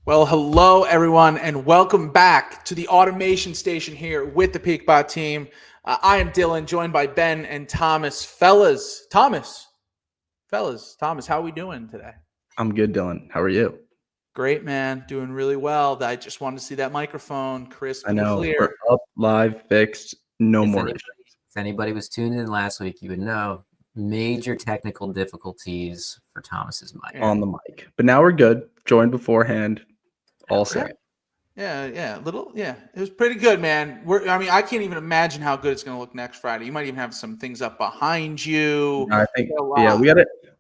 Well, hello, everyone, and welcome back to the automation station here with the PeakBot team. I am Dillon, joined by Ben and Thomas. Thomas, how are we doing today? I'm good, Dillon. How are you? Great, man. Doing really well. I just wanted to see that microphone crisp I and know. clear. We're up, live, fixed, no If more anybody, issues. if anybody was tuned in last week, you would know major technical difficulties for Thomas's mic. On the mic. But now we're good. Joined beforehand. All set. Yeah. It was pretty good, man. I can't even imagine how good it's going to look next Friday. You might even have some things up behind you. I think,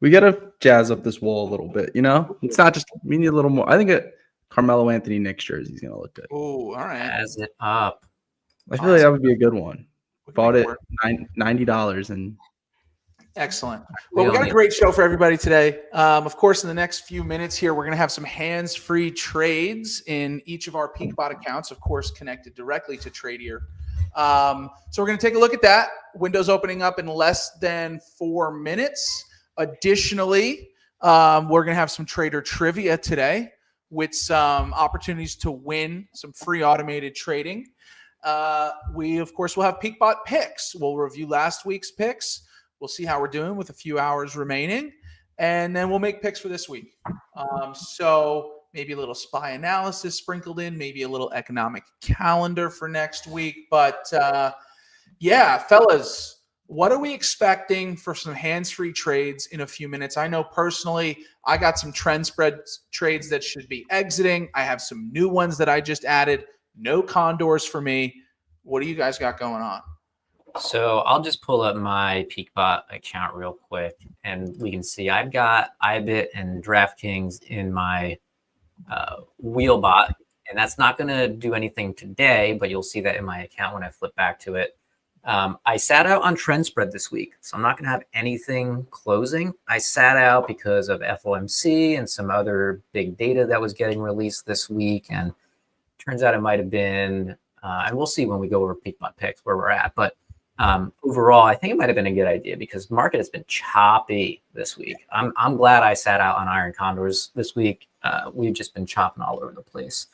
we gotta jazz up this wall a little bit. You know, it's not just we need a little more. I think a Carmelo Anthony Knicks jersey is gonna look good. Oh, all right. Jazz it up. I feel like that would be a good one. Bought it $90 and. Excellent. Well, we got a great show for everybody today. Of course, in the next few minutes here, we're going to have some hands-free trades in each of our PeakBot accounts, of course, connected directly to Tradier. So we're going to take a look at that. Windows opening up in less than 4 minutes. Additionally, we're going to have some trader trivia today with some opportunities to win some free automated trading. We, of course, will have PeakBot picks. We'll review last week's picks. We'll see how we're doing with a few hours remaining, and then we'll make picks for this week. So maybe a little SPY analysis sprinkled in, maybe a little economic calendar for next week. But yeah, fellas, what are we expecting for some hands-free trades in a few minutes? I know personally I got some trend spread trades that should be exiting. I have some new ones that I just added. No condors for me. What do you guys got going on? So I'll just pull up my PeakBot account real quick, and we can see I've got IBIT and DraftKings in my Wheelbot, and that's not going to do anything today, but you'll see that in my account when I flip back to it. I sat out on trend spread this week, so I'm not going to have anything closing. I sat out because of FOMC and some other big data that was getting released this week, and turns out it might have been, and we'll see when we go over PeakBot picks where we're at, but overall, I think it might have been a good idea because the market has been choppy this week. I'm glad I sat out on iron condors this week. We've just been chopping all over the place.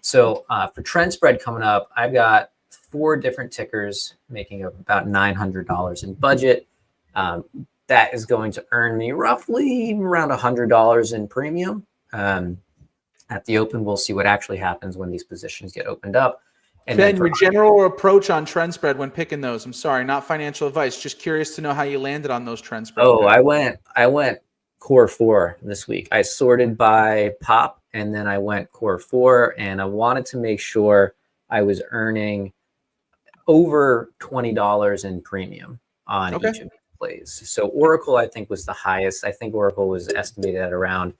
So for trend spread coming up, I've got 4 different tickers making up about $900 in budget. That is going to earn me roughly around $100 in premium. At the open, we'll see what actually happens when these positions get opened up. And Ben, your general approach on trend spread when picking those. I'm sorry, not financial advice. Just curious to know how you landed on those trend spread. Oh, I went core 4 this week. I sorted by pop, and then I went core 4, and I wanted to make sure I was earning over $20 in premium on each of these plays. So Oracle, I think, was the highest. I think Oracle was estimated at around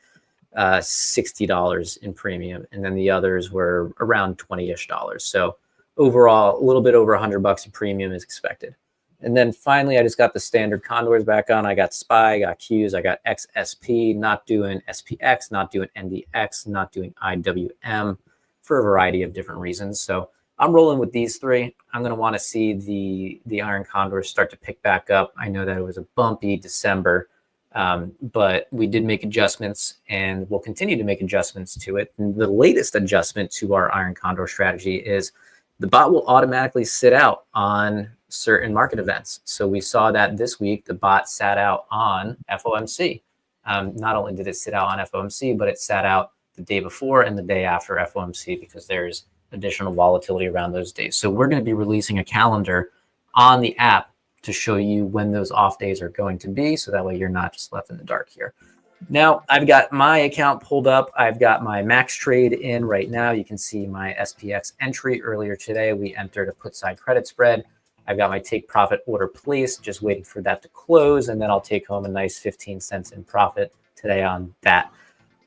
$60 in premium, and then the others were around $20-ish. So overall, a little bit over $100 in premium is expected. And then finally, I just got the standard condors back on. I got SPY, I got Qs, I got XSP, not doing SPX, not doing NDX, not doing IWM for a variety of different reasons. So I'm rolling with these 3. I'm going to want to see the iron condors start to pick back up. I know that it was a bumpy December. But we did make adjustments, and we'll continue to make adjustments to it. And the latest adjustment to our iron condor strategy is the bot will automatically sit out on certain market events. So we saw that this week, the bot sat out on FOMC. Not only did it sit out on FOMC, but it sat out the day before and the day after FOMC because there's additional volatility around those days. So we're going to be releasing a calendar on the app to show you when those off days are going to be, so that way you're not just left in the dark here. Now, I've got my account pulled up. I've got my max trade in right now. You can see my SPX entry earlier today. We entered a put side credit spread. I've got my take profit order placed, just waiting for that to close, and then I'll take home a nice 15 cents in profit today on that.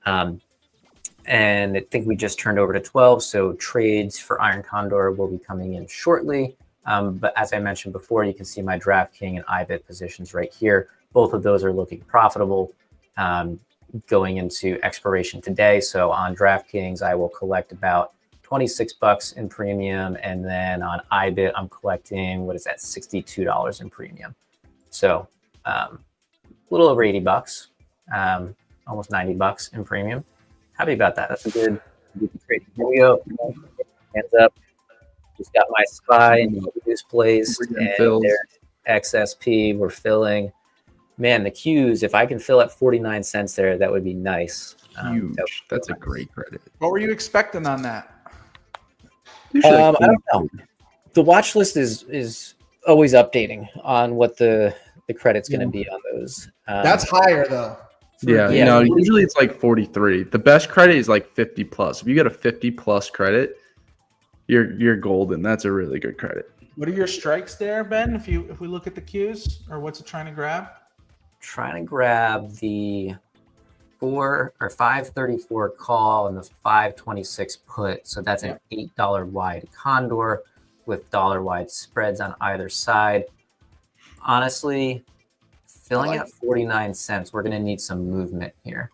And I think we just turned over to 12, so trades for Iron Condor will be coming in shortly. But as I mentioned before, you can see my DraftKings and IBIT positions right here. Both of those are looking profitable going into expiration today. So on DraftKings, I will collect about $26 in premium. And then on IBIT, I'm collecting, what is that, $62 in premium. So a little over $80, almost $90 in premium. Happy about that. That's a Here we go. Hands up. Just got my SPY and reduce plays, and there's XSP. We're filling. Man, the Qs, if I can fill at 49 cents there, that would be nice. Huge. That's a great credit. What were you expecting on that? I don't know. The watch list is always updating on what the credit's going to be on those. That's higher though. Yeah, usually it's like 43. The best credit is like 50 plus. If you get a 50 plus credit, you're golden. That's a really good credit. What are your strikes there, Ben? If we look at the Qs, or what's it trying to grab? Trying to grab the 534 call and the 526 put. So that's an $8 wide condor with dollar wide spreads on either side. Honestly, filling at 49 cents, we're going to need some movement here.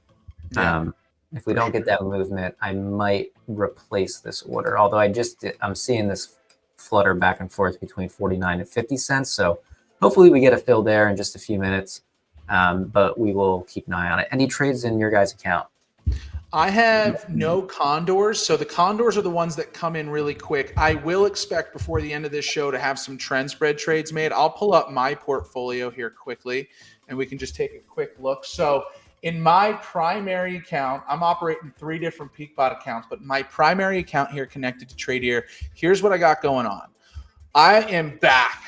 Yeah, if we don't get that movement, I might replace this order. Although I'm seeing this flutter back and forth between 49 and 50 cents. So hopefully we get a fill there in just a few minutes. But we will keep an eye on it. Any trades in your guys' account? I have no condors. So the condors are the ones that come in really quick. I will expect before the end of this show to have some trend spread trades made. I'll pull up my portfolio here quickly and we can just take a quick look. So in my primary account, I'm operating 3 different PeakBot accounts, but my primary account here connected to Tradier, here's what I got going on. I am back.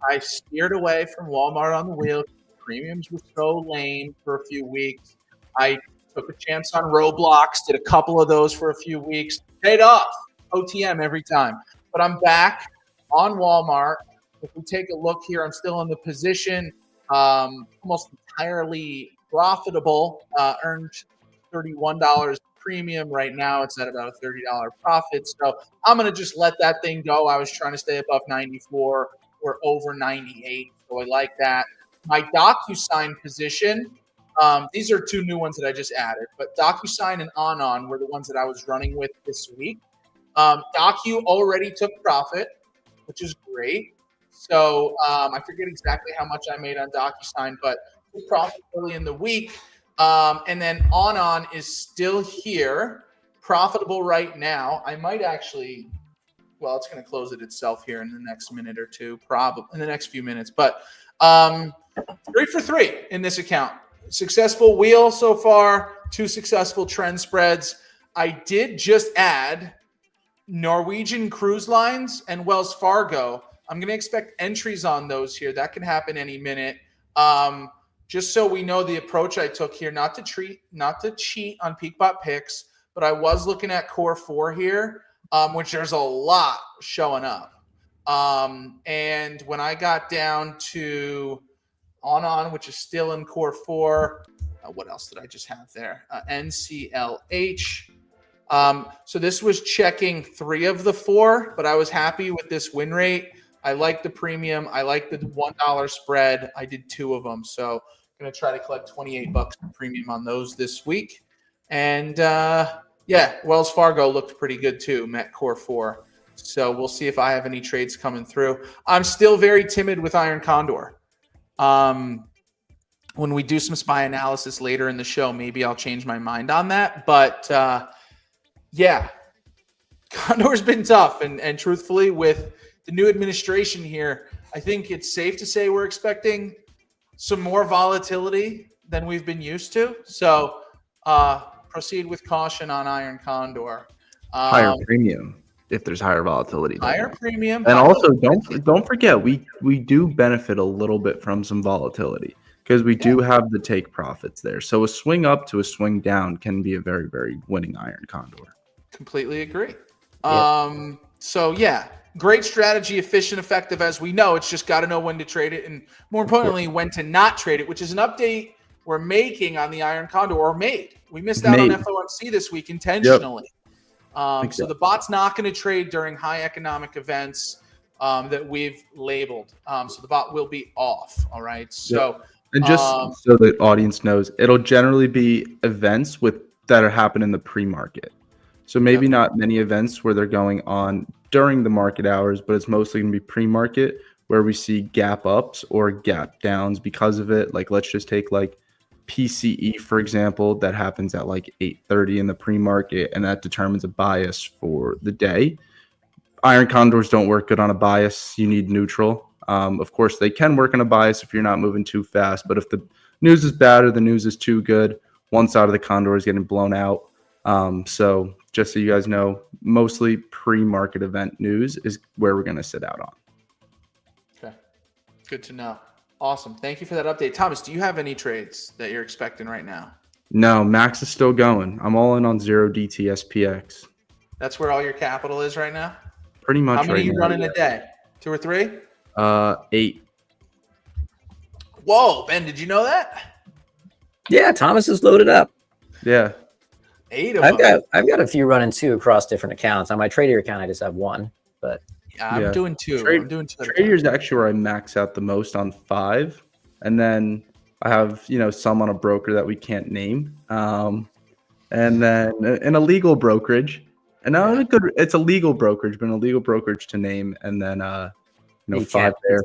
I steered away from Walmart on the wheel. Premiums were so lame for a few weeks. I took a chance on Roblox, did a couple of those for a few weeks. Paid off. OTM every time. But I'm back on Walmart. If we take a look here, I'm still in the position, almost entirely profitable. Earned $31 premium. Right now it's at about a $30 profit. So I'm going to just let that thing go. I was trying to stay above 94. We're over 98. So I like that. My DocuSign position, these are 2 new ones that I just added, but DocuSign and Anon were the ones that I was running with this week. Docu already took profit, which is great. So I forget exactly how much I made on DocuSign, but took profit early in the week. And then Anon is still here, profitable right now. I might actually, well, it's going to close it itself here in the next minute or two, probably in the next few minutes, but 3 for 3 in this account. Successful wheel so far, 2 successful trend spreads. I did just add Norwegian Cruise Lines and Wells Fargo. I'm going to expect entries on those here. That can happen any minute. Just so we know the approach I took here, not to cheat on PeakBot picks, but I was looking at Core 4 here, which there's a lot showing up. And when I got down to Anon, which is still in Core 4, what else did I just have there? NCLH. So this was checking 3 of the 4, but I was happy with this win rate. I like the premium. I like the $1 spread. I did 2 of them. So I'm going to try to collect $28 premium on those this week. And Wells Fargo looked pretty good too, met Core 4. So we'll see if I have any trades coming through. I'm still very timid with Iron Condor. When we do some SPY analysis later in the show, maybe I'll change my mind on that. But Condor's been tough. And truthfully, with the new administration here, I think it's safe to say we're expecting some more volatility than we've been used to. So proceed with caution on Iron Condor. Higher premium if there's higher volatility. Higher premium. And also don't forget, we do benefit a little bit from some volatility because we do have the take profits there. So a swing up to a swing down can be a very, very winning Iron Condor. Completely agree. Great strategy, efficient, effective, as we know. It's just got to know when to trade it and, more importantly, when to not trade it, which is an update we're making on the Iron Condor, or made. We missed out on FOMC this week intentionally. So the bot's not going to trade during high economic events that we've labeled. So the bot will be off. All right. So and just so the audience knows, it'll generally be events that are happening in the pre-market. So maybe not many events where they're going on during the market hours, but it's mostly going to be pre-market where we see gap ups or gap downs because of it. Like let's just take like PCE, for example, that happens at like 8:30 in the pre-market, and that determines a bias for the day. Iron condors don't work good on a bias. You need neutral. Of course, they can work on a bias if you're not moving too fast, but if the news is bad or the news is too good, one side of the condor is getting blown out. So just so you guys know, mostly pre-market event news is where we're going to sit out on. Okay. Good to know. Awesome. Thank you for that update. Thomas, do you have any trades that you're expecting right now? No, Max is still going. I'm all in on 0DT SPX. That's where all your capital is right now? Pretty much. How many right you now, run in a day? 2 or 3? 8. Whoa, Ben, did you know that? Yeah, Thomas is loaded up. Yeah. 8 of them. I've got a few running too across different accounts. On my Tradier account, I just have one, but I'm doing 2. I'm doing 2. Tradier is actually where I max out the most on 5, and then I have some on a broker that we can't name, and then an illegal brokerage, and it's a legal brokerage, but an illegal brokerage to name, and then 5 there.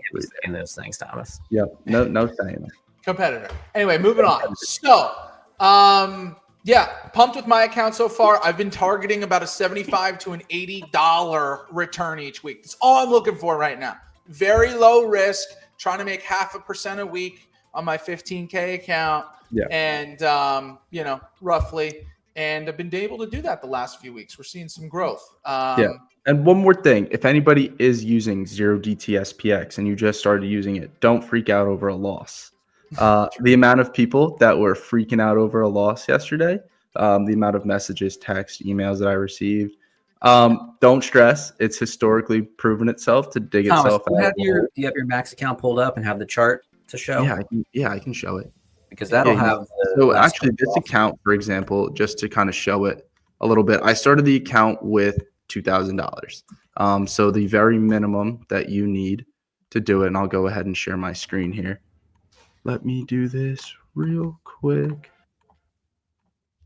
In those things, Thomas. Yep, no saying it. Competitor. Anyway, moving on. So, pumped with my account so far. I've been targeting about a $75 to an $80 return each week. That's all I'm looking for right now. Very low risk, trying to make 0.5% a week on my 15K account. Yeah. And, roughly. And I've been able to do that the last few weeks. We're seeing some growth. And one more thing, if anybody is using 0DT SPX and you just started using it, don't freak out over a loss. The amount of people that were freaking out over a loss yesterday, the amount of messages, text, emails that I received, don't stress. It's historically proven itself to dig Thomas, itself do out. you have your Max account pulled up and have the chart to show? Yeah, I can show it. Because that'll have so actually this account, for example, just to kind of show it a little bit, I started the account with $2,000. So the very minimum that you need to do it, and I'll go ahead and share my screen here. Let me do this real quick.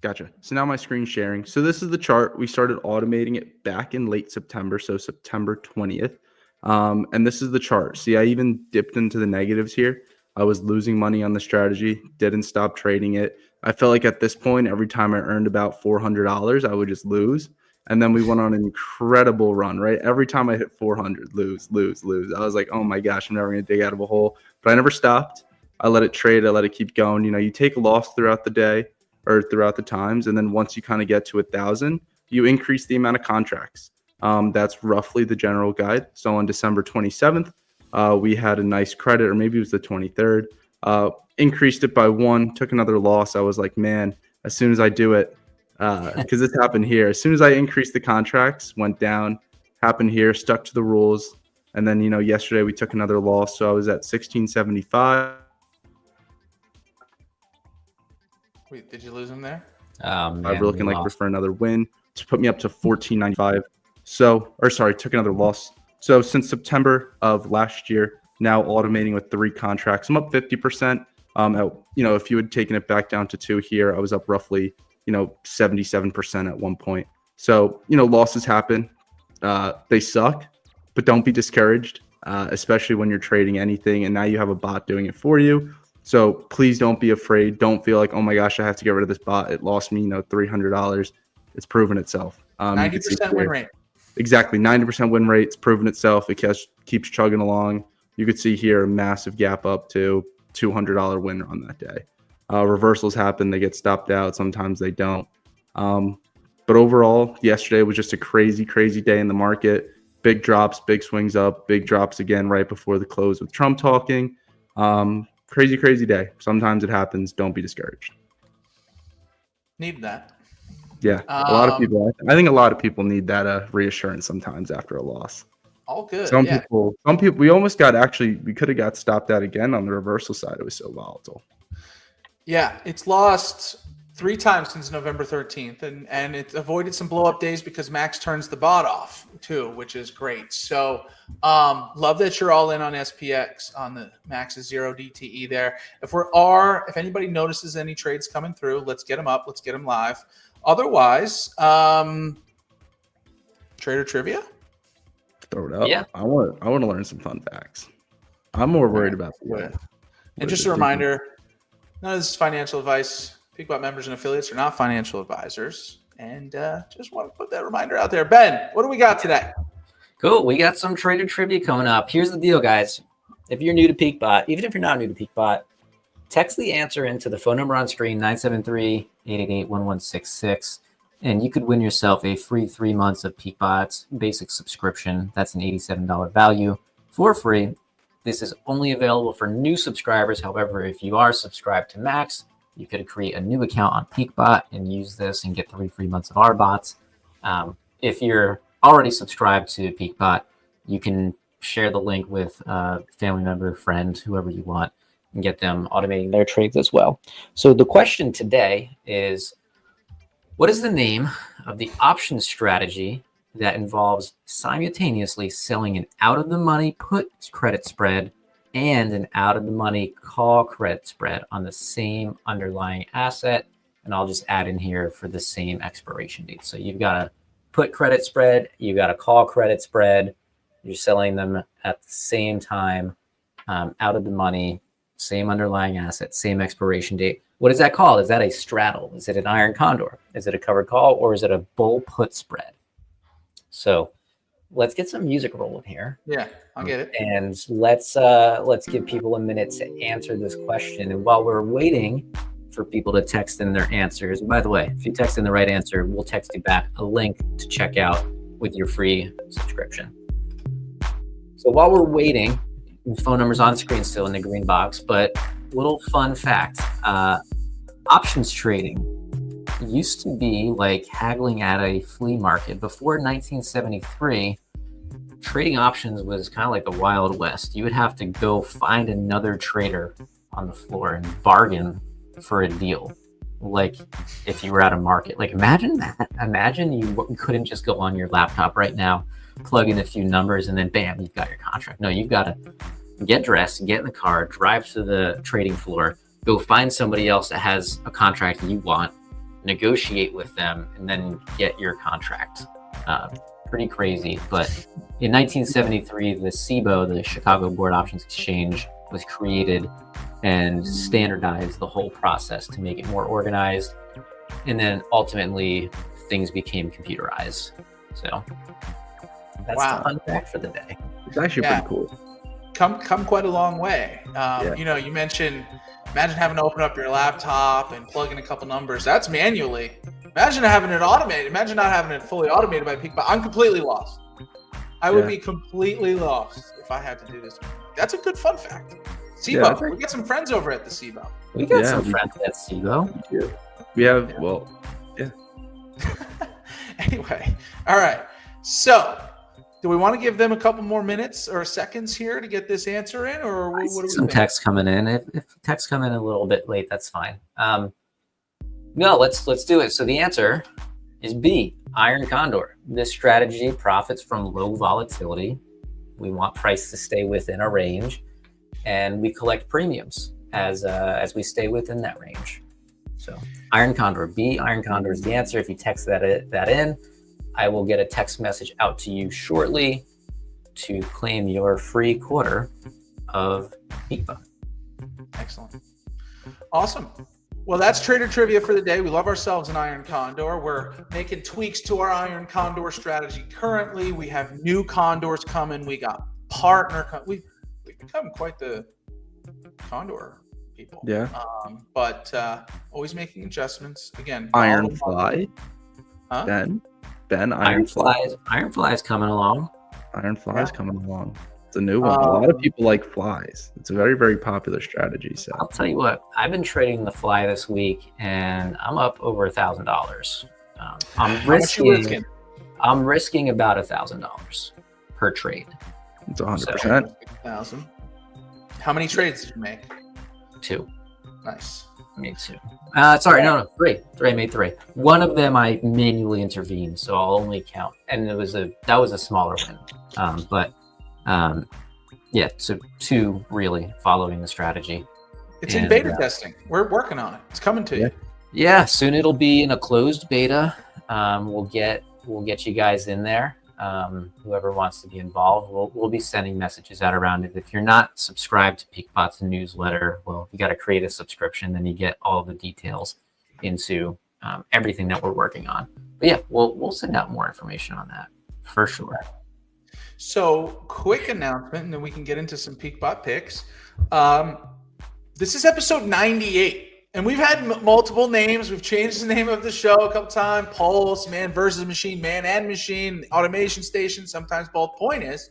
Gotcha. So now my screen's sharing. So this is the chart. We started automating it back in late September, so September 20th. And this is the chart. See, I even dipped into the negatives here. I was losing money on the strategy, didn't stop trading it. I felt like at this point, every time I earned about $400, I would just lose. And then we went on an incredible run, right? Every time I hit 400, lose. I was like, oh my gosh, I'm never going to dig out of a hole. But I never stopped. I let it trade. I let it keep going. You take a loss throughout the day or throughout the times. And then once you kind of get to 1,000, you increase the amount of contracts. That's roughly the general guide. So on December 27th, we had a nice credit, or maybe it was the 23rd, increased it by 1, took another loss. I was like, man, as soon as I do it, because this happened here, as soon as I increased the contracts, went down, happened here, stuck to the rules. And then, yesterday we took another loss. So I was at 1675. Wait, did you lose him there? We're looking like for another win to put me up to 1495. Took another loss. So since September of last year, now automating with 3 contracts, I'm up 50%. If you had taken it back down to 2 here, I was up roughly, 77% at one point. So, losses happen. They suck, but don't be discouraged, especially when you're trading anything. And now you have a bot doing it for you. So please don't be afraid. Don't feel like, oh my gosh, I have to get rid of this bot. It lost me, $300. It's proven itself. 90% win rate. Exactly. 90% win rate. It's proven itself. It keeps chugging along. You could see here a massive gap up to $200 win on that day. Reversals happen. They get stopped out. Sometimes they don't. But overall, yesterday was just a crazy, crazy day in the market. Big drops, big swings up, big drops again right before the close with Trump talking. Crazy, crazy day. Sometimes it happens. Don't be discouraged. Need that. Yeah, a lot of people. I think a lot of people need that reassurance sometimes after a loss. All good. Some people. We almost we could have got stopped out again on the reversal side. It was so volatile. Yeah, it's lost 3 times since November 13th, and it avoided some blow up days because Max turns the bot off too, which is great. So love that you're all in on SPX on the Max's 0 DTE there. If anybody notices any trades coming through, let's get them up. Let's get them live. Otherwise, Trader Trivia. Throw it up. Yeah. I want to learn some fun facts. I'm more worried about the And just a reminder, None of this is financial advice. PeakBot members and affiliates are not financial advisors. And just want to put that reminder out there. Ben, what do we got today? Cool. We got some trader trivia coming up. Here's the deal, guys. If you're new to PeakBot, even if you're not new to PeakBot, text the answer into the phone number on screen, 973-888-1166, and you could win yourself a free 3 months of PeakBot's basic subscription. That's an $87 value for free. This is only available for new subscribers. However, if you are subscribed to Max, you could create a new account on PeakBot and use this and get 3 free months of our bots. If you're already subscribed to PeakBot, you can share the link with a family member, friend, whoever you want, and get them automating their trades as well. So the question today is, what is the name of the option strategy that involves simultaneously selling an out-of-the-money put credit spread and an out-of-the-money call credit spread on the same underlying asset? And I'll just add in here for the same expiration date. So you've got a put credit spread, you've got a call credit spread, you're selling them at the same time, out of the money, same underlying asset, same expiration date. What is that called? Is that a straddle? Is it an iron condor? Is it a covered call, or is it a bull put spread? So let's get some music rolling here. Yeah, I'll get it. And let's give people a minute to answer this question. And while we're waiting for people to text in their answers, by the way, if you text in the right answer, we'll text you back a link to check out with your free subscription. So while we're waiting, the phone number's on screen still in the green box, but little fun fact, options trading used to be like haggling at a flea market. Before 1973, trading options was kind of like the Wild West. You would have to go find another trader on the floor and bargain for a deal. Like if you were at a market, like imagine that. Imagine you couldn't just go on your laptop right now, plug in a few numbers, and then bam, you've got your contract. No, you've got to get dressed, get in the car, drive to the trading floor, go find somebody else that has a contract you want, negotiate with them, and then get your contract. Pretty crazy. But in 1973, the CBOE, the Chicago Board Options Exchange, was created and standardized the whole process to make it more organized. And then ultimately things became computerized. So that's the fun fact for the day. It's actually pretty cool. Come quite a long way. You know, you mentioned, imagine having to open up your laptop and plug in a couple numbers. That's manually. Imagine having it automated. Imagine not having it fully automated by PeakBot. I'm completely lost. I would be completely lost if I had to do this. That's a good fun fact. CBOE. We got some friends over at the CBOE. We got some friends at CBOE. Yeah. We have, Anyway, all right. So, do we want to give them a couple more minutes or seconds here to get this answer in, or what do we some think? text coming in? If text come in a little bit late, that's fine. No, let's do it. So the answer is B, Iron Condor. This strategy profits from low volatility. We want price to stay within a range, and we collect premiums as we stay within that range. So Iron Condor, B, Iron Condor is the answer. If you text that in, I will get a text message out to you shortly to claim your free quarter of PeakBot. Excellent. Awesome. Well, that's Trader Trivia for the day. We love ourselves an Iron Condor. We're making tweaks to our Iron Condor strategy currently. We have new Condors coming. We got partner. We've become quite the Condor people. Yeah. But always making adjustments. Again, Iron Fly. Huh? Ben, Iron Fly. Iron Fly is coming along. Iron Fly is coming along. It's a new one. A lot of people like flies. It's a very, very popular strategy. So I'll tell you what, I've been trading the fly this week, and I'm up over $1,000. I'm risking about $1,000 per trade. It's 100%. 1,000. How many trades did you make? 2. Nice. I made 2. No, 3. I made 3. One of them I manually intervened, so I'll only count. And that was a smaller win. So 2 really following the strategy. It's in beta testing. We're working on it. It's coming to you. Yeah, soon it'll be in a closed beta. We'll get you guys in there. whoever wants to be involved. We'll be sending messages out around it. If you're not subscribed to PeakBot's newsletter, well, you got to create a subscription, then you get all the details into everything that we're working on. But yeah, we'll send out more information on that for sure. So quick announcement, and then we can get into some PeakBot picks. This is episode 98. And we've had multiple names. We've changed the name of the show a couple times. Pulse, Man versus Machine, Man and Machine, Automation Station, sometimes both. Point is,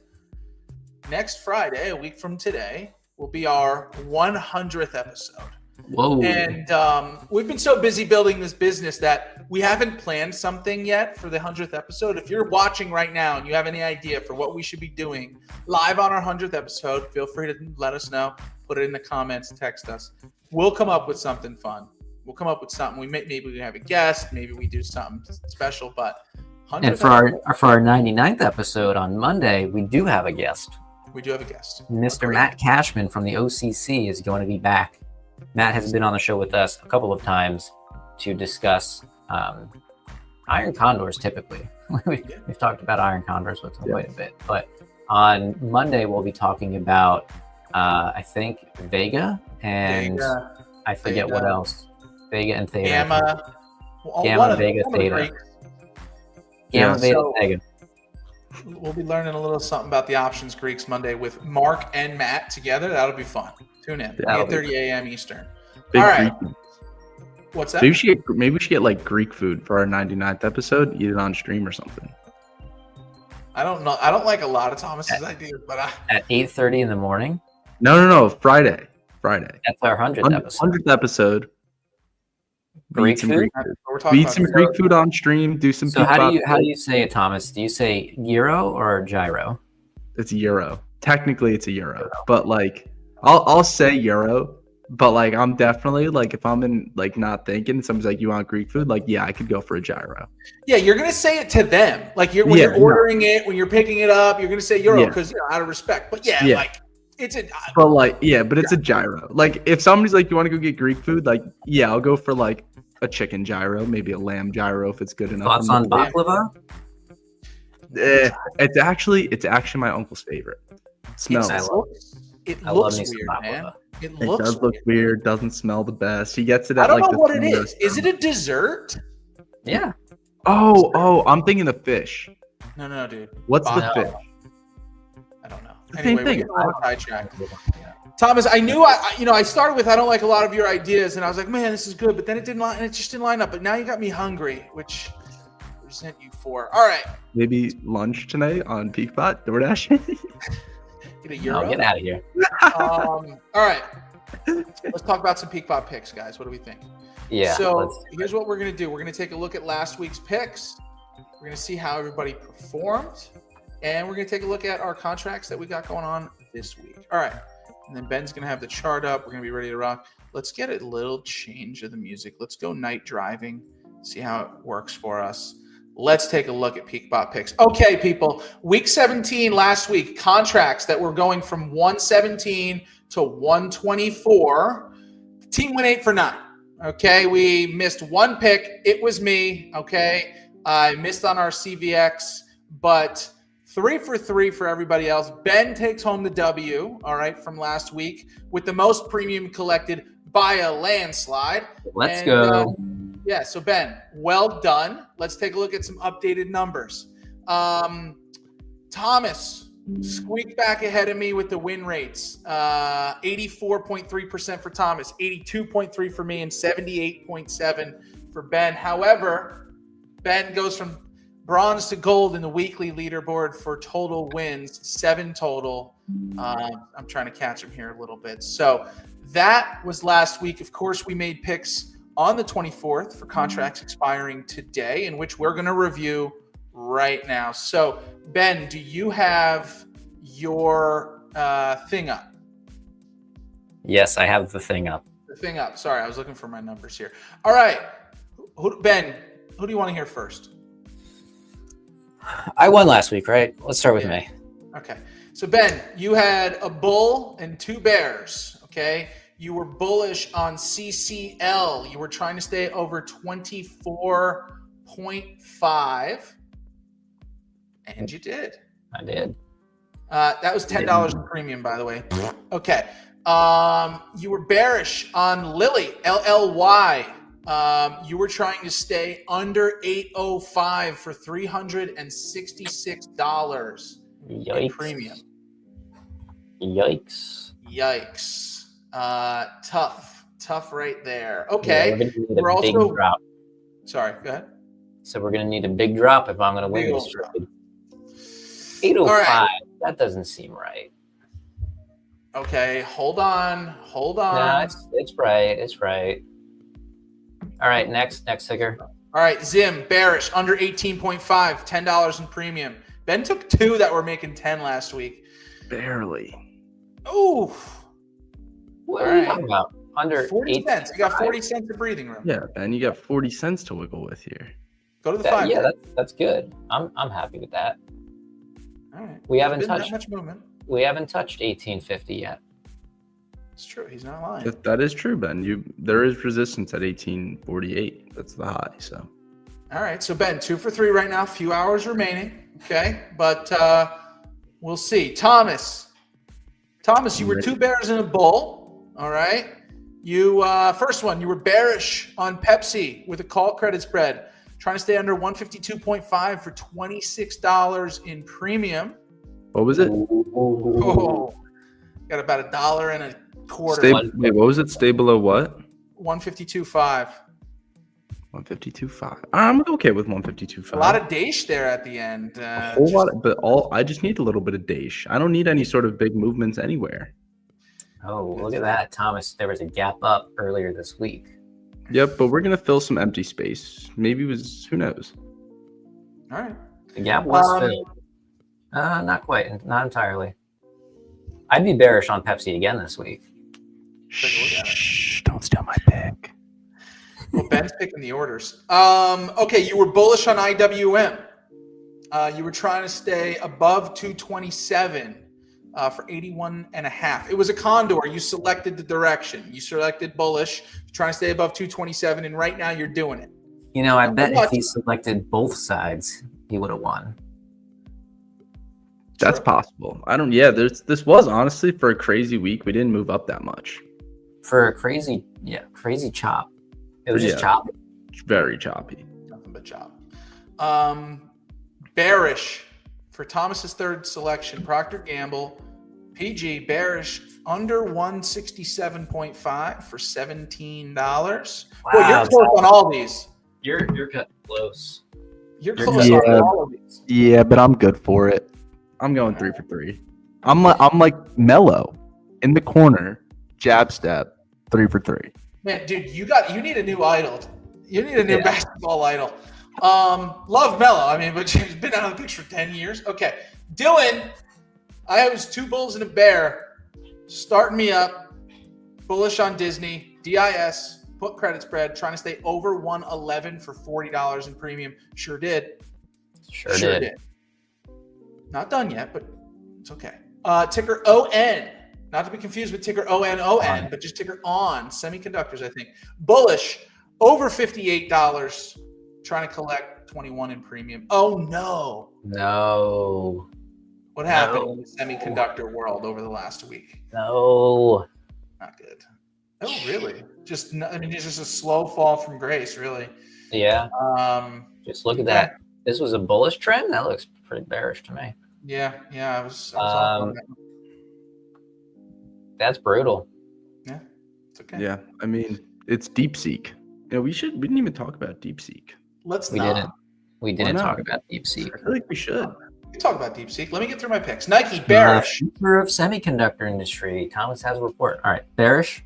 next Friday, a week from today, will be our 100th episode. Whoa. And we've been so busy building this business that we haven't planned something yet for the 100th episode. If you're watching right now and you have any idea for what we should be doing live on our 100th episode, feel free to let us know. Put it in the comments, text us. We'll come up with something fun. We'll come up with something. Maybe we have a guest. Maybe we do something special. But and for our 99th episode on Monday, we do have a guest. We do have a guest. Mr. Matt Cashman from the OCC is going to be back. Matt has been on the show with us a couple of times to discuss iron condors. Typically, we've talked about iron condors with him quite a bit. But on Monday, we'll be talking about I think Vega and I forget what else. Vega and Theta. Gamma, Vega, Theta. Gamma, Vega, Theta. We'll be learning a little something about the options Greeks Monday with Mark and Matt together. That'll be fun. Tune in. 8:30 a.m. Eastern. Big all right. Greek. What's that? Maybe we should get like Greek food for our 99th episode. Eat it on stream or something. I don't know. I don't like a lot of Thomas's ideas, but at 8:30 in the morning. No. Friday. That's our 100th episode. 100th episode. Greek food. Eat some Greek food on stream. Do some. So how do you say it, Thomas? Do you say gyro or gyro? It's euro. Technically, it's a euro, but like I'll say euro. But like I'm definitely like if I'm in like not thinking, someone's like, "You want Greek food?" Like, yeah, I could go for a gyro. Yeah, you're gonna say it to them. Like when you're ordering it, when you're picking it up, you're gonna say euro because out of respect. But like it's a. But it's a gyro. Like if somebody's like, "You want to go get Greek food?" Like, yeah, I'll go for like a chicken gyro, maybe a lamb gyro if it's good enough. Thoughts on baklava? It's actually my uncle's favorite. Smells. It looks weird, man. It does look weird. Doesn't smell the best. He gets it at I don't know what it is. Is it a dessert? Yeah. Oh, I'm thinking of fish. No, dude. What's the fish? I don't know. Same thing. Thomas, I knew I started with I don't like a lot of your ideas, and I was like, man, this is good, but then it just didn't line up. But now you got me hungry, which I resent you for. All right. Maybe lunch tonight on PeakBot, DoorDash. Get a euro. Get out of here. All right. Let's talk about some PeakBot picks, guys. What do we think? Yeah. So here's what we're going to do. We're going to take a look at last week's picks. We're going to see how everybody performed. And we're going to take a look at our contracts that we got going on this week. All right. And then Ben's going to have the chart up. We're going to be ready to rock. Let's get a little change of the music. Let's go night driving, see how it works for us. Let's take a look at PeakBot picks. Okay, people. Week 17 last week, contracts that were going from 117 to 124. The team went 8 for 9. Okay, we missed one pick. It was me. Okay, I missed on our CVX, but 3 for 3 for everybody else. Ben takes home the W, all right, from last week with the most premium collected by a landslide. Let's go. Yeah, so Ben, well done. Let's take a look at some updated numbers. Thomas squeaked back ahead of me with the win rates. 84.3% for Thomas, 82.3 for me, and 78.7 for Ben. However, Ben goes from bronze to gold in the weekly leaderboard for total wins, 7 total. I'm trying to catch him here a little bit. So that was last week. Of course, we made picks on the 24th for contracts expiring today, in which we're going to review right now. So, Ben, do you have your thing up? Yes, I have the thing up. The thing up. Sorry, I was looking for my numbers here. All right. Ben, who do you want to hear first? I won last week, right? Let's start with me. Okay. So, Ben, you had a bull and 2 bears, okay? You were bullish on CCL. You were trying to stay over 24.5. And you did. I did. That was $10 in premium, by the way. Okay. You were bearish on Lily, LLY. You were trying to stay under 805 for $366 in premium. Yikes. Tough right there. Okay. Yeah, we're also big drop. Sorry, go ahead. So we're going to need a big drop if I'm going to win this trade. 805. Right. That doesn't seem right. Okay, hold on. No, it's right. All right, next ticker. All right, Zim, bearish, under 18.5, $10 in premium. Ben took 2 that were making 10 last week. Barely. Oh. What are you talking about? Under 40 cents. You got 40 cents of breathing room. Yeah, Ben, you got 40 cents to wiggle with here. Go to the 5. Yeah, that's good. I'm happy with that. All right. We haven't touched that much movement. We haven't touched 1850 yet. It's true. He's not lying. That is true, Ben. There is resistance at 1848. That's the high. So. All right. So Ben, 2 for 3 right now. Few hours remaining. Okay, but we'll see. Thomas, you were 2 bears in a bull. All right. You first one, you were bearish on Pepsi with a call credit spread, trying to stay under 152.5 for $26 in premium. What was it? Oh, got about $1.25. Wait, what was it? Stay below what? 152.5. 152.5. I'm okay with 152.5. A lot of dash there at the end. A whole lot, I just need a little bit of dash. I don't need any sort of big movements anywhere. Oh, look at that, Thomas. There was a gap up earlier this week. Yep, but we're gonna fill some empty space. Maybe it was, who knows? All right. The gap was filled. Not quite, not entirely. I'd be bearish on Pepsi again this week. Shh, don't steal my pick. Well, Ben's picking the orders. Okay, you were bullish on IWM. You were trying to stay above 227 for 81.5. It was a condor. You selected the direction. You selected bullish, trying to stay above 227, and right now you're doing it. You know, I bet if he selected both sides, he would have won. That's possible. This was honestly for a crazy week. We didn't move up that much. For a crazy chop. It was just choppy. Very choppy. Nothing but chop. Bearish for Thomas's third selection, Procter & Gamble, PG, bearish under 167.5 for $17. Wow, boy, you're close on all these. You're cutting close. You're close on all of these. Yeah, but I'm good for it. I'm going 3 for 3. I'm like mellow in the corner, jab step, 3 for 3. Man, dude, you need a new idol. You need a new basketball idol. Love Mello. I mean, but she's been out of the picture for 10 years. Okay. Dillon, I was 2 bulls and a bear. Starting me up. Bullish on Disney. DIS. Put credit spread. Trying to stay over 111 for $40 in premium. Sure did. Sure did. Not done yet, but it's okay. Ticker ON. Not to be confused with ticker ON, but just ticker ON. Semiconductors, I think. Bullish. Over $58. Trying to collect 21 in premium. Oh, no. No. What happened in the semiconductor world over the last week? No. Not good. Oh, really? It's just a slow fall from grace, really. Yeah. Just look at that. This was a bullish trend? That looks pretty bearish to me. Yeah. I was on that. That's brutal. Yeah. It's okay. Yeah. I mean, it's DeepSeek. We didn't even talk about DeepSeek. We didn't talk about DeepSeek. I feel like we should. We can talk about DeepSeek. Let me get through my picks. Nike, bearish. Future of semiconductor industry. Thomas has a report. All right. Bearish.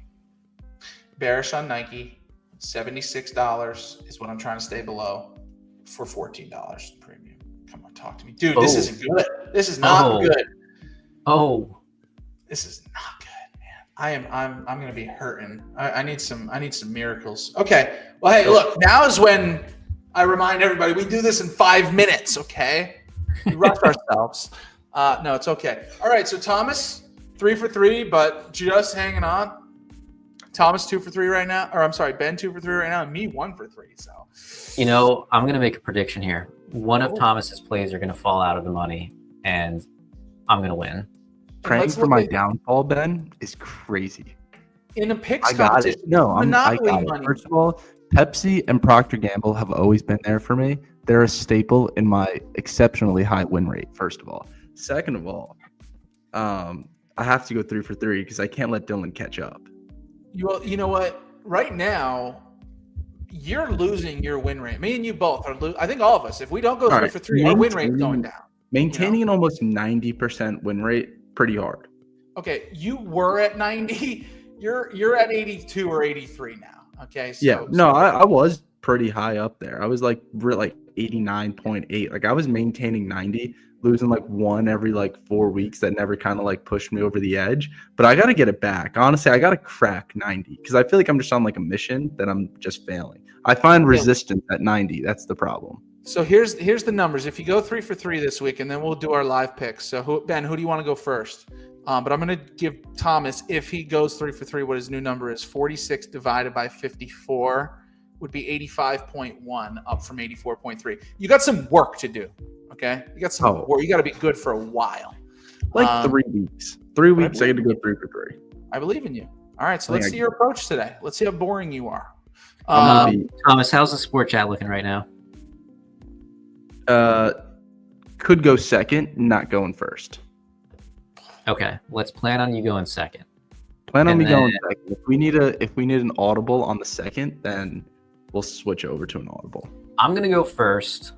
Bearish on Nike. $76 is what I'm trying to stay below for $14 in premium. Come on, talk to me. Dude, this isn't good. This is not good. Oh. This is not good, man. I'm gonna be hurting. I need some miracles. Okay. Well, hey, look, now is when I remind everybody we do this in 5 minutes, okay? We rush ourselves. No, it's okay. All right, so Thomas, 3 for 3, but just hanging on. Thomas 2 for 3 right now. Or I'm sorry, Ben 2 for 3 right now, and me 1 for 3. So I'm gonna make a prediction here. one of Thomas's plays are going to fall out of the money, and I'm going to win. Praying for my downfall, Ben, is crazy. In a picks I got competition, it. No, I Monopoly got it. money. First of all, Pepsi and Procter & Gamble have always been there for me. They're a staple in my exceptionally high win rate, first of all. Second of all, I have to go 3 for 3 because I can't let Dillon catch up. You know what? Right now, you're losing your win rate. Me and you both are losing. I think all of us. If we don't go 3 for 3, our win rate is going down. Maintaining an almost 90% win rate, pretty hard. Okay, you were at 90. You're at 82 or 83 now. Okay. So, I was pretty high up there. I was like 89.8. Like I was maintaining 90, losing like one every like 4 weeks. That never kind of like pushed me over the edge. But I got to get it back. Honestly, I got to crack 90 because I feel like I'm just on like a mission that I'm just failing. I find resistance at 90. That's the problem. So here's the numbers. If you go 3 for 3 this week, and then we'll do our live picks. So Ben, who do you want to go first? But I'm going to give Thomas, if he goes 3 for 3, what his new number is. 46 divided by 54 would be 85.1, up from 84.3. You got some work to do, okay? You got some work. You got to be good for a while. Like 3 weeks. 3 weeks, I get to go 3 for 3. I believe in you. All right, so let's see your approach today. Let's see how boring you are. Thomas, how's the sport chat looking right now? Could go second, not going first. Okay, let's plan on you going second. Plan on me going second. If we need an audible on the second, then we'll switch over to an audible. I'm gonna go first.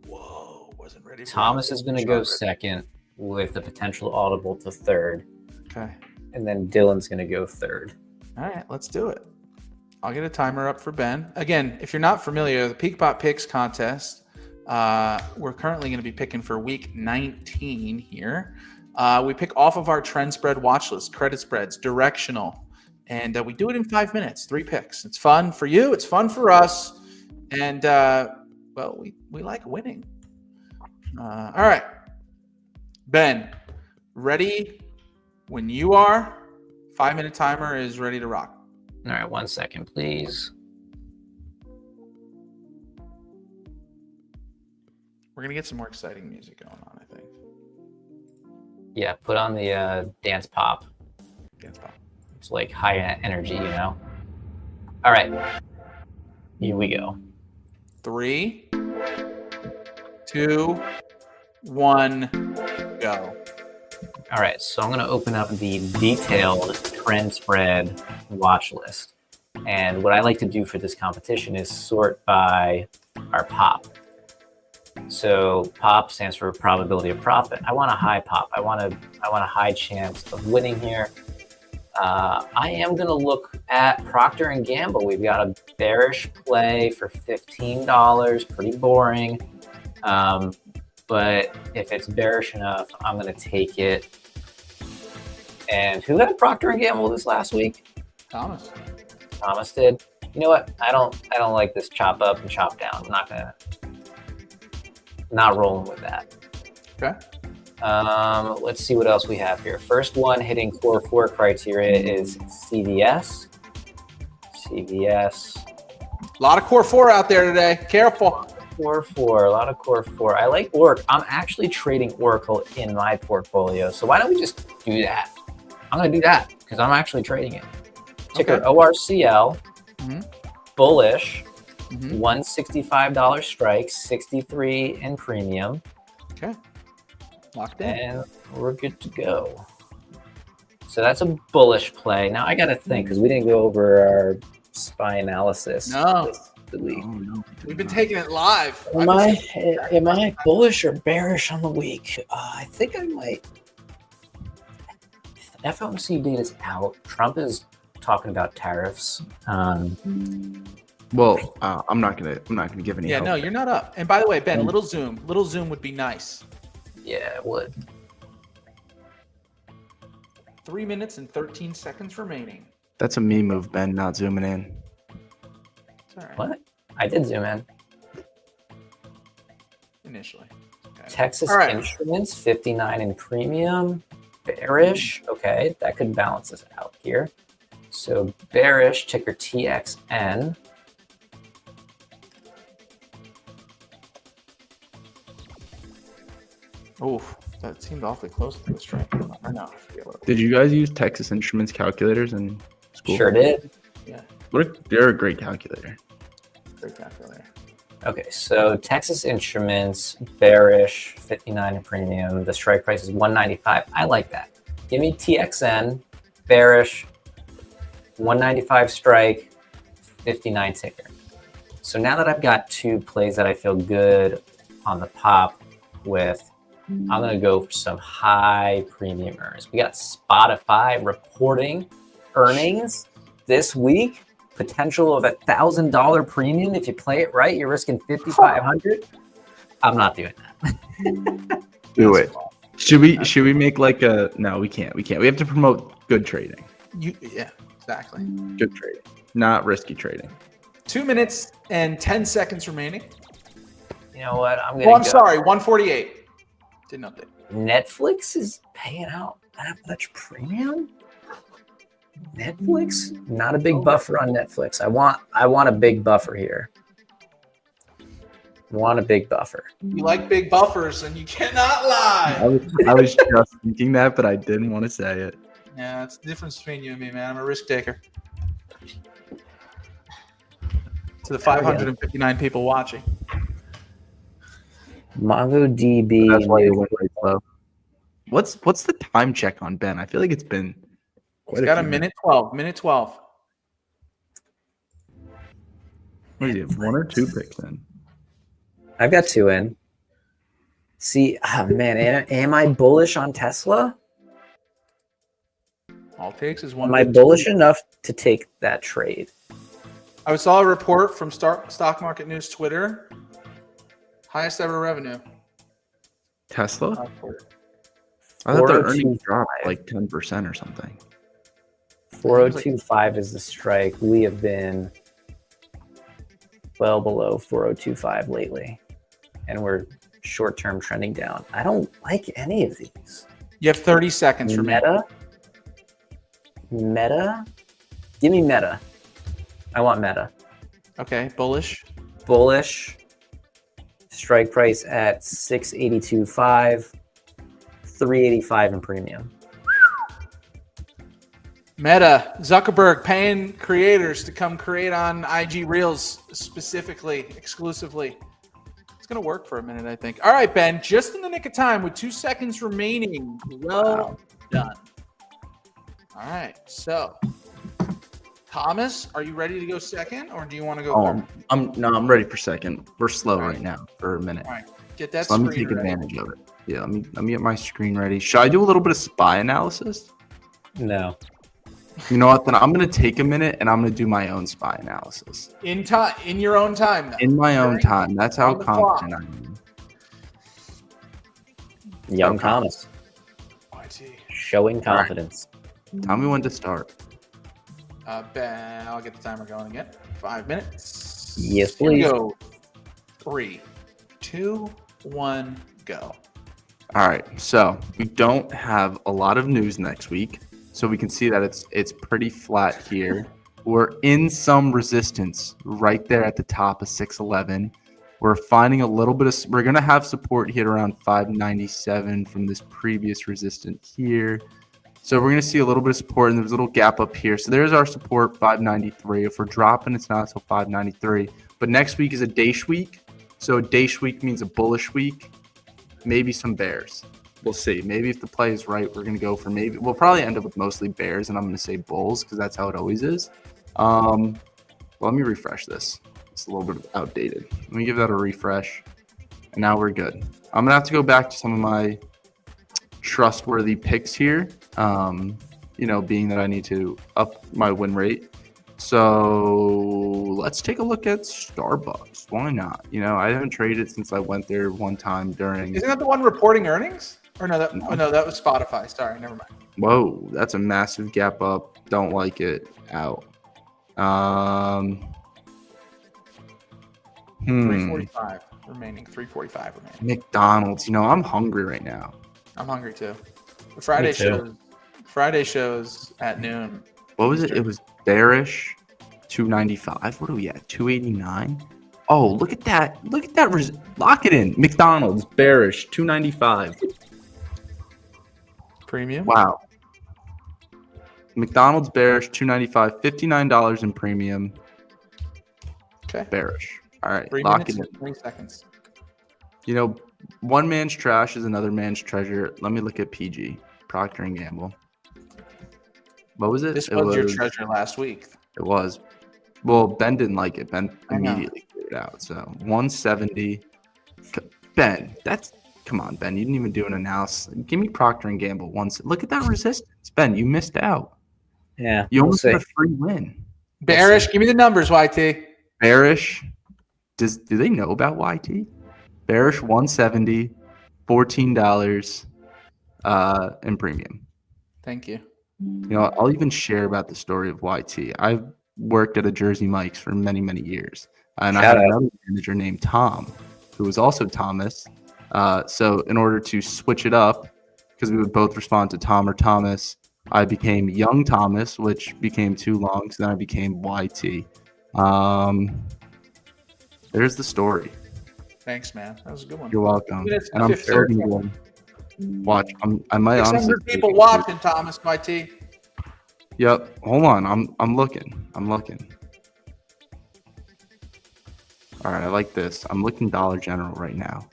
Whoa, wasn't ready. Thomas is gonna go second with the potential audible to third. Okay. And then Dillon's gonna go third. All right, let's do it. I'll get a timer up for Ben. Again, if you're not familiar, the PeakBot Picks contest. We're currently going to be picking for week 19 here. We pick off of our trend spread watch list, credit spreads, directional, and we do it in 5 minutes, 3 picks. It's fun for you. It's fun for us. And, we like winning. All right. Ben, ready when you are. 5-minute timer is ready to rock. All right, 1 second, please. We're going to get some more exciting music going on, I think. Yeah, put on the dance pop. Dance pop. It's like high energy, you know? All right. Here we go. 3, 2, 1, go. All right, so I'm going to open up the detailed trend spread watch list. And what I like to do for this competition is sort by our pop. So POP stands for probability of profit. I want a high POP. I want a high chance of winning here. I am going to look at Procter & Gamble. We've got a bearish play for $15. Pretty boring. But if it's bearish enough, I'm going to take it. And who had Procter & Gamble this last week? Thomas. Thomas did. You know what? I don't like this chop up and chop down. I'm not rolling with that. Okay. Let's see what else we have here. First one hitting core 4 criteria is CVS. CVS. A lot of core 4 out there today. Careful. Core 4, a lot of core 4. I like Oracle. I'm actually trading Oracle in my portfolio. So why don't we just do that? I'm going to do that because I'm actually trading it. Ticker ORCL, bullish, $165 strike, 63 in premium. Okay. Locked in. And we're good to go. So that's a bullish play. Now I got to think because we didn't go over our SPY analysis. No. The week. Oh, no. We've been taking it live. Am I bullish or bearish on the week? I think I might. FOMC data's out. Trump is talking about tariffs. Well, I'm not gonna give any. Yeah, no, you're not up. And by the way, Ben, little zoom would be nice. Yeah, it would. 3 minutes and 13 seconds remaining. That's a me move, Ben, not zooming in. It's all right. What? I did zoom in. Initially. Okay. Texas Instruments, 59 in premium. Bearish. Okay, that could balance us out here. So bearish, ticker TXN. Oof, that seemed awfully close to the strike. Or no, I forget what it was. Did you guys use Texas Instruments calculators in school? Sure did. Yeah, They're a great calculator. great calculator. Okay, so Texas Instruments, bearish, 59 in premium. The strike price is 195. I like that. Give me TXN, bearish, 195 strike, 59 ticker. So now that I've got two plays that I feel good on the pop with, I'm going to go for some high premium earners. We got Spotify reporting earnings this week. Potential of $1,000 premium. If you play it right, you're risking 5,500. I'm not doing that. Do it. Should we make like a? No, we can't. We have to promote good trading. Yeah, exactly. Good trading, not risky trading. 2 minutes and 10 seconds remaining. You know what? I'm going Oh, I'm sorry. 148. Didn't update. Netflix is paying out that much premium. Netflix, not a big buffer on Netflix. I want a big buffer here. Want a big buffer. You like big buffers, and you cannot lie. I was just thinking that, but I didn't want to say it. Yeah, it's the difference between you and me, man. I'm a risk taker. To the 559 people watching. MongoDB. That's why your win rate's low. What's the time check on Ben? I feel like it's been It's got a minute 12. Minute 12. What do you have? 1 or 2 picks in? I've got 2 in. See, man, am I bullish on Tesla? All it takes is one. Am I bullish enough to take that trade? I saw a report from Stock Market News Twitter. Highest ever revenue. Tesla? I thought their 402.5. earnings dropped like 10% or something. 402.5 is the strike. We have been well below 402.5 lately, and we're short-term trending down. I don't like any of these. You have 30 seconds for Meta? Give me Meta. I want Meta. Okay, bullish. Bullish. Strike price at 682.5, 385 in premium. Meta, Zuckerberg paying creators to come create on IG Reels specifically, exclusively. It's going to work for a minute, I think. All right, Ben, just in the nick of time with 2 seconds remaining. Well done. All right, so Thomas, are you ready to go second, or do you want to go third? I'm ready for second. We're slow right now for a minute. All right, get that So let me screen take ready. advantage of it. Yeah, let me get my screen ready. Should I do a little bit of SPY analysis? No. You know what? Then I'm gonna take a minute and I'm gonna do my own SPY analysis In time, in your own time. Though. in my own time. That's how On the confident I am. Young Okay. Thomas. YT. Showing confidence. Tell me when to start. Ben, I'll get the timer going again. 5 minutes. Yes, Here we please. go. 3, 2, 1, go. All right. So we don't have a lot of news next week. So we can see that it's pretty flat here. We're in some resistance right there at the top of 611. We're finding a little bit of, we're going to have support hit around 597 from this previous resistance here. So we're going to see a little bit of support, and there's a little gap up here. So there's our support, 593. If we're dropping, it's not until 593. But next week is a Daish week. So a Daish week means a bullish week, maybe some bears. We'll see. Maybe if the play is right, we're going to go for maybe. We'll probably end up with mostly bears, and I'm going to say bulls because that's how it always is. Well, let me refresh this. It's a little bit outdated. Let me give that a refresh, and now we're good. I'm going to have to go back to some of my trustworthy picks here, being that I need to up my win rate. So let's take a look at Starbucks. Why not? I haven't traded since I went there one time during. Isn't that the one reporting earnings? Or no, that was Spotify. Sorry, never mind. Whoa, that's a massive gap up. Don't like it. Out. 345 remaining. 345 remaining. McDonald's. I'm hungry right now. I'm hungry too. The Friday shows at noon. What was it? It was bearish 295. What are we at? 289. Oh, look at that. Look at that. Lock it in. McDonald's, bearish, $2.95. Premium. Wow. McDonald's, bearish, $2.95, $59 in premium. Okay. Bearish. All right, 3 lock minutes it in. and 20 seconds. You know, one man's trash is another man's treasure. Let me look at PG, Procter & Gamble. What was it? This was your treasure last week. It was. Well, Ben didn't like it. Ben I know. immediately cleared it out. So 170. Ben, come on, Ben. You didn't even do an analysis. Give me Procter & Gamble once. Look at that resistance. Ben, you missed out. Yeah. You almost got a free win. Bearish, give me the numbers, YT. Bearish. Do they know about YT? Bearish 170, $14 in premium. Thank you. You know, I'll even share about the story of YT. I've worked at a Jersey Mike's for many, many years. And I had another manager named Tom, who was also Thomas. So in order to switch it up, because we would both respond to Tom or Thomas, I became Young Thomas, which became too long. So then I became YT. There's the story. Thanks, man. That was a good one. You're welcome. Minutes And I'm 15. starting to watch. I might honestly. 600 people watching, Thomas, YT. Yep. Hold on. I'm looking. All right. I like this. I'm looking Dollar General right now.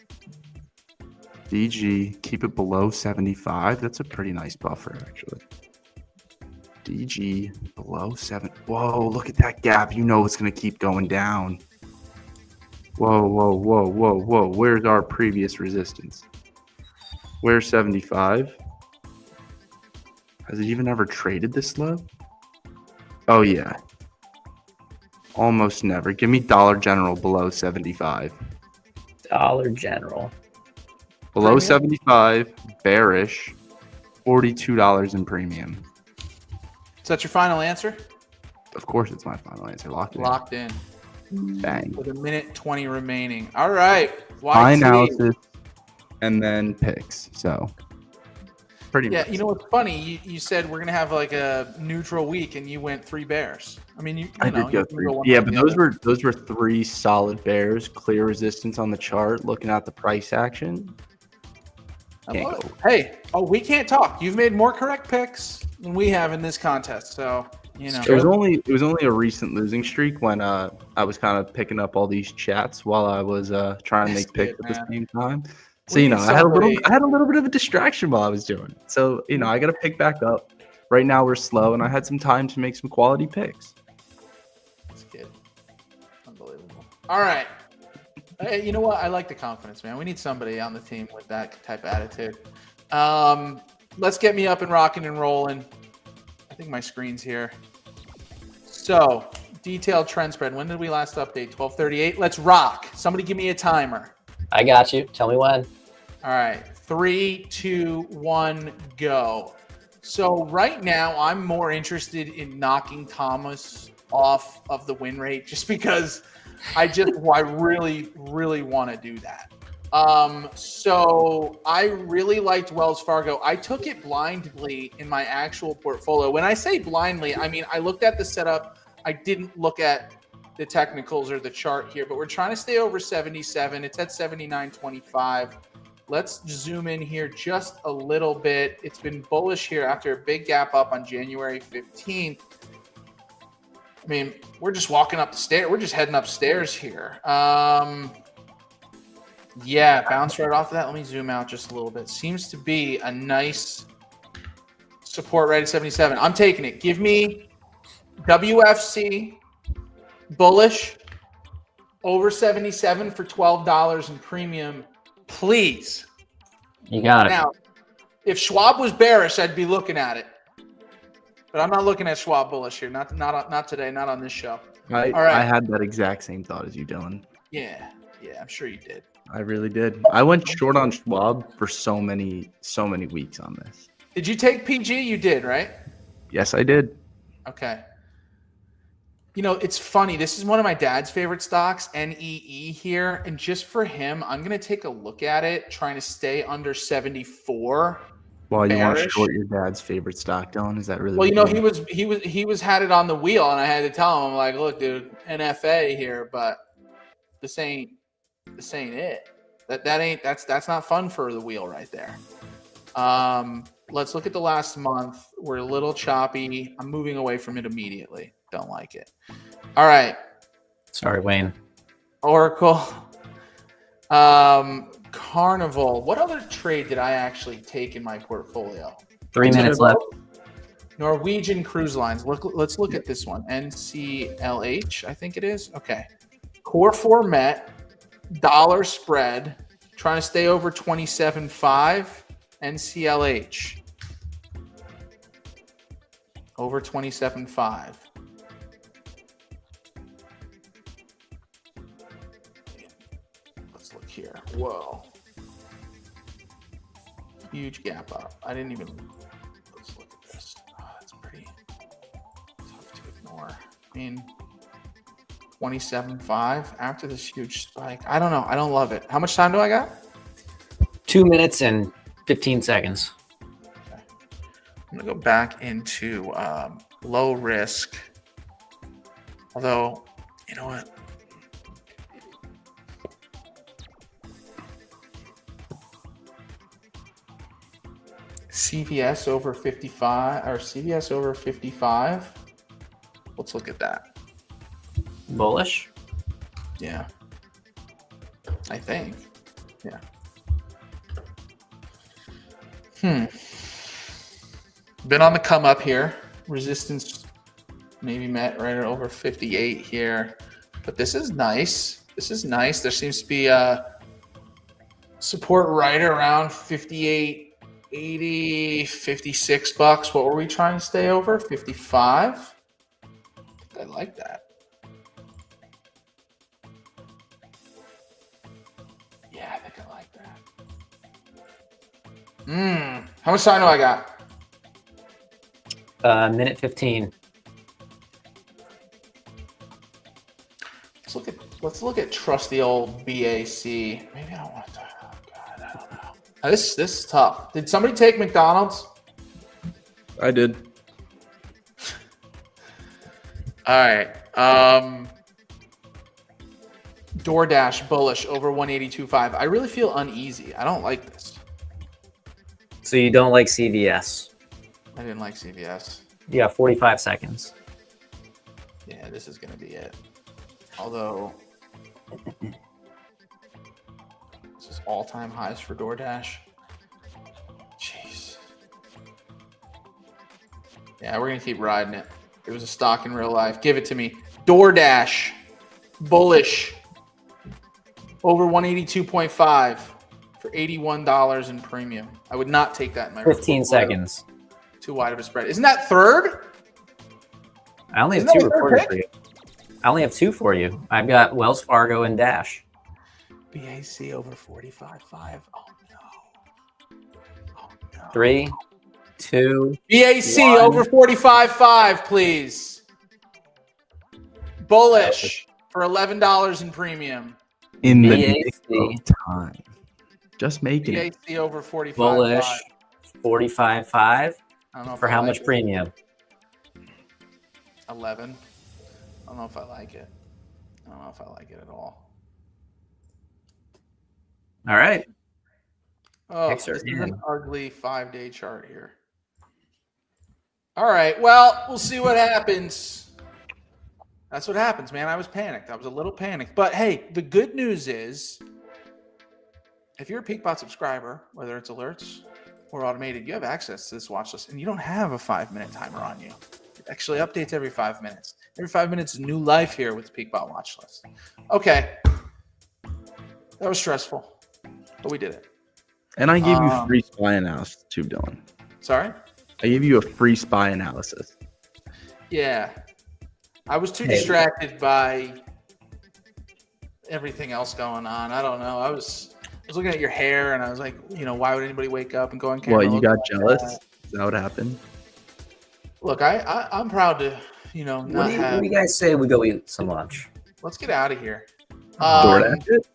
DG, keep it below 75. That's a pretty nice buffer, actually. DG below 7. Whoa, look at that gap. You know it's going to keep going down. Whoa. Where's our previous resistance? Where's 75? Has it even ever traded this low? Oh, yeah. Almost never. Give me Dollar General below 75. Dollar General. Below 75, bearish, $42 in premium. Is that your final answer? Of course, it's my final answer. Locked in. Bang. With a minute 20 remaining. All right. My YT. analysis and then picks. So, pretty much. Yeah, you know what's funny? You said we're going to have like a neutral week, and you went 3 bears. I mean, you I know, did go you can 3. go one Yeah, way but or the other. those were 3 solid bears, clear resistance on the chart. Looking at the price action, I can't love go. it. Hey, we can't talk. You've made more correct picks than we have in this contest, so you know. It was only a recent losing streak when I was kind of picking up all these chats while I was trying to That's make picks good, at the man. same time. So We you know, need I had a somebody- little bit of a distraction while I was doing it. So you know, I got to pick back up. Right now we're slow, and I had some time to make some quality picks. That's good. Unbelievable. All right. Hey, you know what? I like the confidence, man. We need somebody on the team with that type of attitude. Let's get me up and rocking and rolling. I think my screen's here. So, detailed trend spread. When did we last update? 12:38. Let's rock. Somebody give me a timer. I got you. Tell me when. All right. 3, 2, 1, go. So right now, I'm more interested in knocking Thomas off of the win rate just because I really, really want to do that. So I really liked Wells Fargo. I took it blindly in my actual portfolio. When I say blindly, I mean I looked at the setup. I didn't look at the technicals or the chart here, but we're trying to stay over 77. It's at 79.25. Let's zoom in here just a little bit. It's been bullish here after a big gap up on January 15th. I mean, we're just walking up the stairs. We're just heading upstairs here. Yeah, bounce right off of that. Let me zoom out just a little bit. Seems to be a nice support right at 77. I'm taking it. Give me WFC bullish over 77 for $12 in premium, please. You got it. Now, if Schwab was bearish, I'd be looking at it. But I'm not looking at Schwab bullish here. Not today, not on this show. All right. I had that exact same thought as you, Dillon. Yeah, I'm sure you did. I really did. I went short on Schwab for so many weeks on this. Did you take PG? You did, right? Yes, I did. Okay. You know, it's funny. This is one of my dad's favorite stocks, NEE here. And just for him, I'm going to take a look at it, trying to stay under 74. Well, you want to Bearish. short your dad's favorite stock, Dillon? Is that really? Well, you know, what he was had it on the wheel, and I had to tell him, I'm like, look, dude, NFA here, but this ain't it. That's not fun for the wheel right there. Let's look at the last month. We're a little choppy. I'm moving away from it immediately. Don't like it. All right. Sorry, Wayne. Oracle. Carnival. What other trade did I actually take in my portfolio? 3 minutes left. Norwegian Cruise Lines. Let's look at this one. NCLH, I think it is. Okay. Core 4 Met. Dollar spread. Trying to stay over 27.5. NCLH. Over 27.5. Let's look here. Whoa. Huge gap up. I didn't even... Let's look at this. Oh, that's pretty tough to ignore. I mean, 27.5 after this huge spike. I don't know. I don't love it. How much time do I got? 2 minutes and 15 seconds. Okay. I'm going to go back into low risk. Although, you know what? CVS over 55 or CVS over 55. Let's look at that. Bullish? Yeah. I think. Yeah. Been on the come up here. Resistance maybe met right at over 58 here. But this is nice. This is nice. There seems to be support right around 58, 80, 56 bucks. What were we trying to stay over? 55? I like that. Yeah, I think I like that. How much time do I got? Minute 15. Let's look at trusty old BAC. Maybe I don't want to. Oh God, I don't know. Now, this is tough. Did somebody take McDonald's? I did. All right. DoorDash bullish over 182.5. I really feel uneasy. I don't like this. So you don't like CVS? I didn't like CVS. You got 45 seconds. Yeah, this is going to be it. Although, this is all-time highs for DoorDash. Jeez. Yeah, we're going to keep riding it. It was a stock in real life. Give it to me. DoorDash bullish over 182.5 for $81 in premium. I would not take that in my 15 seconds. Too wide of a spread. Isn't that third? I only have 2 reported for you. I only have 2 for you. I've got Wells Fargo and Dash. BAC over 45.5. Oh no. Oh no. 3, 2. BAC 1. over 45.5, please. Bullish for $11 in premium. In the BAC. nick of time. Just making it. BAC over 45.5. Bullish 45.5. I don't know if For I how like much it. premium? 11. I don't know if I like it. I don't know if I like it at all. All right. Oh, Picks are this is an in. ugly 5-day chart here. All right. Well, we'll see what happens. That's what happens, man. I was panicked. I was a little panicked. But hey, the good news is if you're a PeakBot subscriber, whether it's alerts or automated, you have access to this watch list, and you don't have a 5-minute timer on you. It actually updates every 5 minutes. Every 5 minutes is new life here with the PeakBot watch list. Okay. That was stressful, but we did it. And I gave you free SPY analysis too, Dillon. Sorry? I gave you a free SPY analysis. Yeah. I was too distracted by everything else going on. I don't know. I was looking at your hair, and I was like, why would anybody wake up and go on camera? What, you got jealous? Is that what happened? Look, I'm proud to, not What do you guys say we go eat some lunch? Let's get out of here. DoorDash it?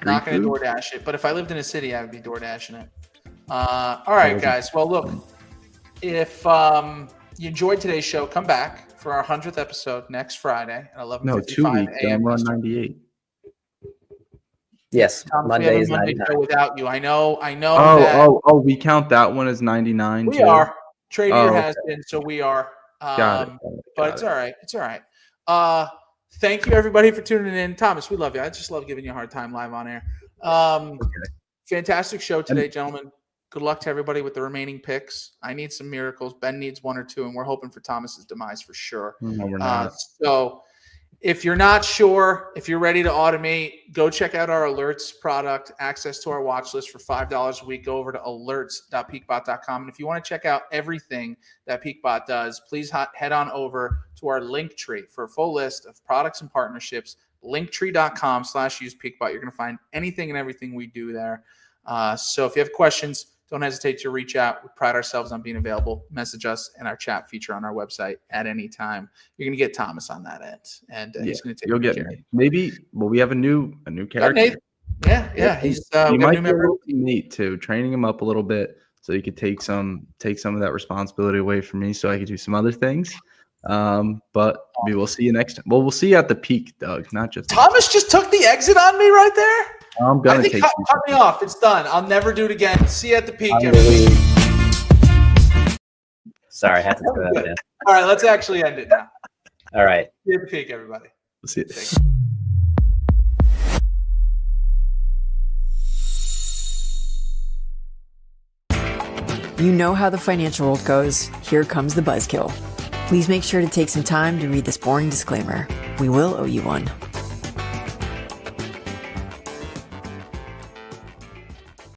Not going to Free food? DoorDash it, but if I lived in a city, I would be DoorDashing it. All right, guys. Well, look, if you enjoyed today's show, come back for our 100th episode next Friday at 11:55 No, 2 weeks. a.m. I'm on 98. Yes, Thomas, Monday we is have a Monday 99. show without you. I know. We count that one as 99 We too. are. Tradier Oh, has been, so we are. Got it. But it's all right. It's all right. Thank you, everybody, for tuning in. Thomas, we love you. I just love giving you a hard time live on air. Fantastic show today, gentlemen. Good luck to everybody with the remaining picks. I need some miracles. Ben needs 1 or 2, and we're hoping for Thomas's demise for sure. No, we're not. So if you're not sure, if you're ready to automate, go check out our alerts product, access to our watch list for $5 a week. Go over to alerts.peakbot.com. And if you want to check out everything that PeakBot does, please head on over to our link tree for a full list of products and partnerships. Linktree.com/use PeakBot. You're going to find anything and everything we do there. So if you have questions, don't hesitate to reach out. We pride ourselves on being available. Message us in our chat feature on our website at any time. You're going to get Thomas on that end, and he's going to take. You'll get me. Maybe. Well, we have a new character. Yeah. He's he might a new be a member. little neat too. Training him up a little bit so he could take some of that responsibility away from me, so I could do some other things. But we will see you next time. Well, we'll see you at the peak, Doug. Not just Thomas just took the exit on me right there. I'm gonna take. Cut me off. It's done. I'll never do it again. See you at the peak. Sorry, I had to throw that in. All right, let's actually end it now. All right. See you at the peak, everybody. We'll see you. You know how the financial world goes. Here comes the buzzkill. Please make sure to take some time to read this boring disclaimer. We will owe you one.